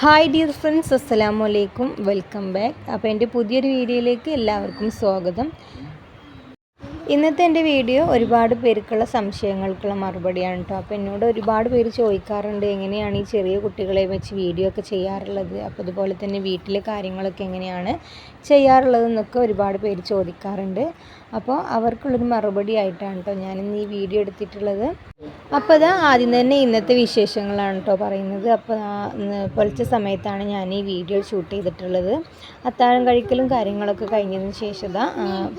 Hi dear friends, അസ്സലാമു അലൈക്കും. Welcome back. അപ്പോൾ എൻ്റെ പുതിയൊരു വീഡിയോയിലേക്ക് എല്ലാവർക്കും സ്വാഗതം. ഇന്നത്തെ എൻ്റെ വീഡിയോ ഒരുപാട് പേർക്കുള്ള സംശയങ്ങൾക്കുള്ള മറുപടിയാണ് കേട്ടോ. അപ്പോൾ എന്നോട് ഒരുപാട് പേര് ചോദിക്കാറുണ്ട്, എങ്ങനെയാണ് ഈ ചെറിയ കുട്ടികളെ വെച്ച് വീഡിയോ ഒക്കെ ചെയ്യാറുള്ളത്, അപ്പോൾ അതുപോലെ തന്നെ വീട്ടിലെ കാര്യങ്ങളൊക്കെ എങ്ങനെയാണ് ചെയ്യാറുള്ളതെന്നൊക്കെ ഒരുപാട് പേര് ചോദിക്കാറുണ്ട്. അപ്പോൾ അവർക്കുള്ളൊരു മറുപടി ആയിട്ടാണ് കേട്ടോ ഞാനിന്ന് ഈ വീഡിയോ എടുത്തിട്ടുള്ളത്. അപ്പോൾ അത് ആദ്യം തന്നെ ഇന്നത്തെ വിശേഷങ്ങളാണ് കേട്ടോ പറയുന്നത്. അപ്പോൾ പൊലച്ച സമയത്താണ് ഞാൻ ഈ വീഡിയോ ഷൂട്ട് ചെയ്തിട്ടുള്ളത്. അത്താഴം കഴിക്കലും കാര്യങ്ങളൊക്കെ കഴിഞ്ഞതിന് ശേഷം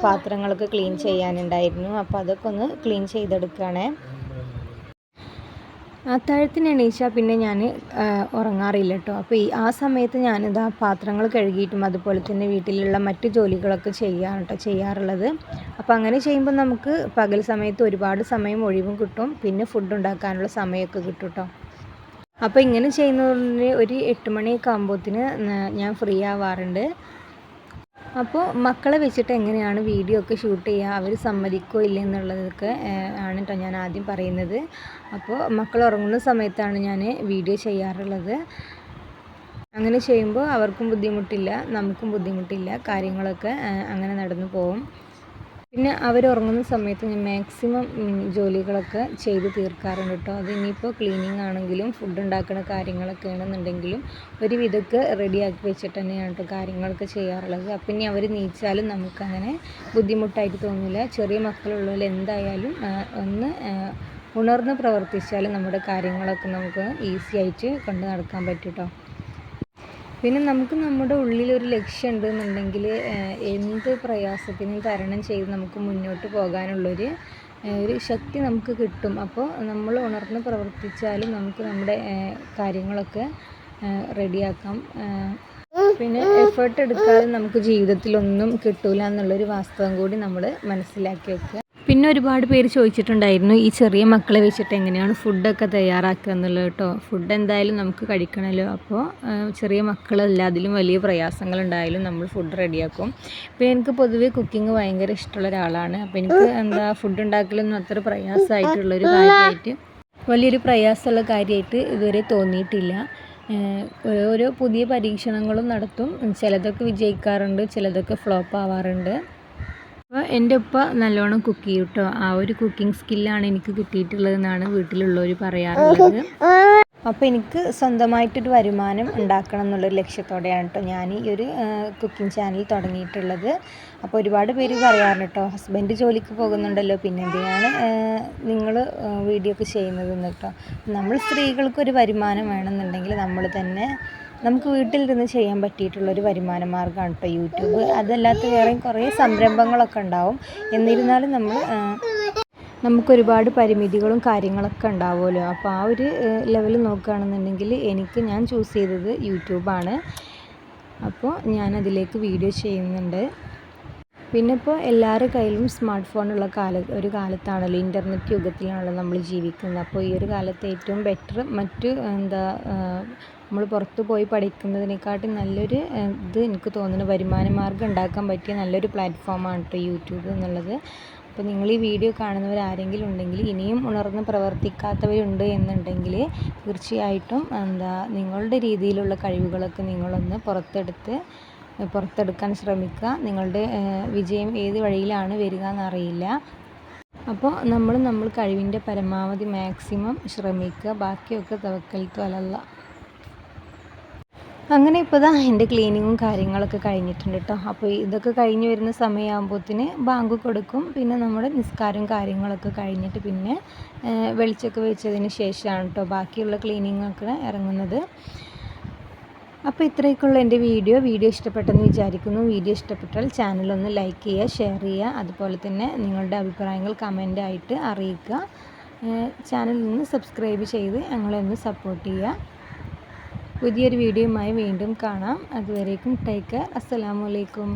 പാത്രങ്ങളൊക്കെ ക്ലീൻ ചെയ്യാനുണ്ടായിരുന്നു. അപ്പോൾ അതൊക്കെ ഒന്ന് ക്ലീൻ ചെയ്തെടുക്കുകയാണേ. അത്താഴത്തിന് എണീച്ചാൽ പിന്നെ ഞാൻ ഉറങ്ങാറില്ല കേട്ടോ. അപ്പോൾ ആ സമയത്ത് ഞാനിതാ പാത്രങ്ങൾ കഴുകിയിട്ടും അതുപോലെ തന്നെ വീട്ടിലുള്ള മറ്റു ജോലികളൊക്കെ ചെയ്യാറുള്ളത്. അപ്പോൾ അങ്ങനെ ചെയ്യുമ്പോൾ നമുക്ക് പകൽ സമയത്ത് ഒരുപാട് സമയം ഒഴിവും കിട്ടും, പിന്നെ ഫുഡ് ഉണ്ടാക്കാനുള്ള സമയമൊക്കെ കിട്ടും കേട്ടോ. അപ്പോൾ ഇങ്ങനെ ചെയ്യുന്നതിന് ഒരു 8 മണിയൊക്കെ ആകുമ്പോഴത്തേന് ഞാൻ ഫ്രീ ആവാറുണ്ട്. അപ്പോൾ മക്കളെ വെച്ചിട്ട് എങ്ങനെയാണ് വീഡിയോ ഒക്കെ ഷൂട്ട് ചെയ്യുക, അവർ സമ്മതിക്കോ ഇല്ല എന്നുള്ളതൊക്കെ ആണ് കേട്ടോ ഞാൻ ആദ്യം പറയുന്നത്. അപ്പോൾ മക്കൾ ഉറങ്ങുന്ന സമയത്താണ് ഞാൻ വീഡിയോ ചെയ്യാറുള്ളത്. അങ്ങനെ ചെയ്യുമ്പോൾ അവർക്കും ബുദ്ധിമുട്ടില്ല, നമുക്കും ബുദ്ധിമുട്ടില്ല, കാര്യങ്ങളൊക്കെ അങ്ങനെ നടന്നു പോകും. പിന്നെ അവരുറങ്ങുന്ന സമയത്ത് ഞാൻ മാക്സിമം ജോലികളൊക്കെ ചെയ്ത് തീർക്കാറുണ്ട് കേട്ടോ. അത് ഇനിയിപ്പോൾ ക്ലീനിങ് ആണെങ്കിലും ഫുഡ് ഉണ്ടാക്കുന്ന കാര്യങ്ങളൊക്കെ ആണെന്നുണ്ടെങ്കിലും ഒരുവിധമൊക്കെ റെഡിയാക്കി വെച്ചിട്ട് തന്നെയാണ് കേട്ടോ കാര്യങ്ങളൊക്കെ ചെയ്യാറുള്ളത്. അപ്പം ഇനി അവർ നീച്ചാലും നമുക്കങ്ങനെ ബുദ്ധിമുട്ടായിട്ട് തോന്നില്ല. ചെറിയ മക്കളുള്ളവർ എന്തായാലും ഒന്ന് ഉണർന്ന് പ്രവർത്തിച്ചാലും നമ്മുടെ കാര്യങ്ങളൊക്കെ നമുക്ക് ഈസി ആയിട്ട് കൊണ്ട് നടക്കാൻ പറ്റും കേട്ടോ. പിന്നെ നമുക്ക് നമ്മുടെ ഉള്ളിലൊരു ലക്ഷ്യം ഉണ്ടെന്നുണ്ടെങ്കിൽ എന്ത് പ്രയാസത്തിനും തരണം ചെയ്ത് നമുക്ക് മുന്നോട്ട് പോകാനുള്ളൊരു ശക്തി നമുക്ക് കിട്ടും. അപ്പോൾ നമ്മൾ ഉണർന്ന് പ്രവർത്തിച്ചാലും നമുക്ക് നമ്മുടെ കാര്യങ്ങളൊക്കെ റെഡിയാക്കാം. പിന്നെ എഫേർട്ട് എടുക്കാതെ നമുക്ക് ജീവിതത്തിലൊന്നും കിട്ടില്ല എന്നുള്ളൊരു വാസ്തവം കൂടി നമ്മൾ മനസ്സിലാക്കി വെക്കുക. പിന്നെ ഒരുപാട് പേര് ചോദിച്ചിട്ടുണ്ടായിരുന്നു, ഈ ചെറിയ മക്കളെ വെച്ചിട്ട് എങ്ങനെയാണ് ഫുഡൊക്കെ തയ്യാറാക്കുക എന്നുള്ളത് കേട്ടോ. ഫുഡ് എന്തായാലും നമുക്ക് കഴിക്കണമല്ലോ. അപ്പോൾ ചെറിയ മക്കളല്ല, അതിലും വലിയ പ്രയാസങ്ങളുണ്ടായാലും നമ്മൾ ഫുഡ് റെഡിയാക്കും. ഇപ്പോൾ എനിക്ക് പൊതുവേ കുക്കിംഗ് ഭയങ്കര ഇഷ്ടമുള്ള ഒരാളാണ്. അപ്പോൾ എനിക്ക് ഫുഡ് ഉണ്ടാക്കലൊന്നും അത്ര വലിയൊരു പ്രയാസമുള്ള കാര്യമായിട്ട് ഇതുവരെ തോന്നിയിട്ടില്ല. ഓരോ പുതിയ പരീക്ഷണങ്ങളും നടത്തും. ചിലതൊക്കെ വിജയിക്കാറുണ്ട്, ചിലതൊക്കെ ഫ്ലോപ്പ് ആവാറുണ്ട്. അപ്പോൾ എൻ്റെ ഉപ്പ നല്ലോണം കുക്ക് ചെയ്യും കേട്ടോ. ആ ഒരു കുക്കിംഗ് സ്കില്ലാണ് എനിക്ക് കിട്ടിയിട്ടുള്ളതെന്നാണ് വീട്ടിലുള്ളവർ പറയാറുള്ളത്. അപ്പോൾ എനിക്ക് സ്വന്തമായിട്ടൊരു വരുമാനം ഉണ്ടാക്കണം എന്നുള്ളൊരു ലക്ഷ്യത്തോടെയാണ് കേട്ടോ ഞാൻ ഈ ഒരു കുക്കിംഗ് ചാനൽ തുടങ്ങിയിട്ടുള്ളത്. അപ്പോൾ ഒരുപാട് പേര് പറയാറുണ്ട് കേട്ടോ, ഹസ്ബൻഡ് ജോലിക്ക് പോകുന്നുണ്ടല്ലോ, പിന്നെ എന്തിനാണ് നിങ്ങൾ വീഡിയോ ഒക്കെ ചെയ്യുന്നതെന്ന് കേട്ടോ. നമ്മൾ സ്ത്രീകൾക്കൊരു വരുമാനം വേണമെന്നുണ്ടെങ്കിൽ നമുക്ക് വീട്ടിലിരുന്ന് ചെയ്യാൻ പറ്റിയിട്ടുള്ളൊരു വരുമാന മാർഗ്ഗമാണ് കേട്ടോ യൂട്യൂബ്. അതല്ലാത്ത വേറെയും കുറേ സംരംഭങ്ങളൊക്കെ ഉണ്ടാവും. എന്നിരുന്നാലും നമുക്കൊരുപാട് പരിമിതികളും കാര്യങ്ങളൊക്കെ ഉണ്ടാവുമല്ലോ. അപ്പോൾ ആ ഒരു ലെവൽ നോക്കുകയാണെന്നുണ്ടെങ്കിൽ ഞാൻ ചൂസ് ചെയ്തത് യൂട്യൂബാണ്. അപ്പോൾ ഞാനതിലേക്ക് വീഡിയോ ചെയ്യുന്നുണ്ട്. പിന്നെ ഇപ്പോൾ എല്ലാവരുടെ കയ്യിലും സ്മാർട്ട് ഫോണുള്ള ഒരു കാലത്താണല്ലോ, ഇൻ്റർനെറ്റ് യുഗത്തിലാണല്ലോ നമ്മൾ ജീവിക്കുന്നത്. അപ്പോൾ ഈ ഒരു കാലത്ത് ഏറ്റവും ബെറ്റർ നമ്മൾ പുറത്ത് പോയി പഠിക്കുന്നതിനെക്കാട്ടും നല്ലൊരു എനിക്ക് തോന്നുന്നു വരുമാന മാർഗ്ഗം ഉണ്ടാക്കാൻ പറ്റിയ നല്ലൊരു പ്ലാറ്റ്ഫോമാണ് കേട്ടോ യൂട്യൂബ് എന്നുള്ളത്. അപ്പോൾ നിങ്ങൾ ഈ വീഡിയോ കാണുന്നവർ ആരെങ്കിലും ഉണ്ടെങ്കിൽ, ഇനിയും ഉണർന്ന് പ്രവർത്തിക്കാത്തവരുണ്ട് എന്നുണ്ടെങ്കിൽ തീർച്ചയായിട്ടും നിങ്ങളുടെ രീതിയിലുള്ള കഴിവുകളൊക്കെ നിങ്ങളൊന്ന് പുറത്തെടുക്കാൻ ശ്രമിക്കുക. നിങ്ങളുടെ വിജയം ഏത് വഴിയിലാണ് വരിക എന്നറിയില്ല. അപ്പോൾ നമ്മൾ കഴിവിൻ്റെ പരമാവധി മാക്സിമം ശ്രമിക്കുക. ബാക്കിയൊക്കെ തവക്കൽത്തു അലല്ലാഹ്. അങ്ങനെ ഇപ്പോൾ എൻ്റെ ക്ലീനിങ്ങും കാര്യങ്ങളൊക്കെ കഴിഞ്ഞിട്ടുണ്ട് കേട്ടോ. അപ്പോൾ ഇതൊക്കെ കഴിഞ്ഞ് വരുന്ന സമയമാകുമ്പോഴത്തേന് ബാങ്ക് കൊടുക്കും. പിന്നെ നമ്മുടെ നിസ്കാരവും കാര്യങ്ങളൊക്കെ കഴിഞ്ഞിട്ട് പിന്നെ വെളിച്ചൊക്കെ വെച്ചതിന് ശേഷമാണ് കേട്ടോ ബാക്കിയുള്ള ക്ലീനിങ്ങൊക്കെ ഇറങ്ങുന്നത്. അപ്പോൾ ഇത്രയൊക്കെയുള്ള എൻ്റെ വീഡിയോ ഇഷ്ടപ്പെട്ടെന്ന് വിചാരിക്കുന്നു. വീഡിയോ ഇഷ്ടപ്പെട്ടാൽ ചാനലൊന്ന് ലൈക്ക് ചെയ്യുക, ഷെയർ ചെയ്യുക, അതുപോലെ തന്നെ നിങ്ങളുടെ അഭിപ്രായങ്ങൾ കമൻ്റായിട്ട് അറിയിക്കുക. ചാനലൊന്ന് സബ്സ്ക്രൈബ് ചെയ്ത് ഞങ്ങളെ ഒന്ന് സപ്പോർട്ട് ചെയ്യുക. പുതിയൊരു വീഡിയോയുമായി വീണ്ടും കാണാം. അതുവരേക്കും ടേക്ക് കെയർ. അസ്സലാമു അലൈക്കും.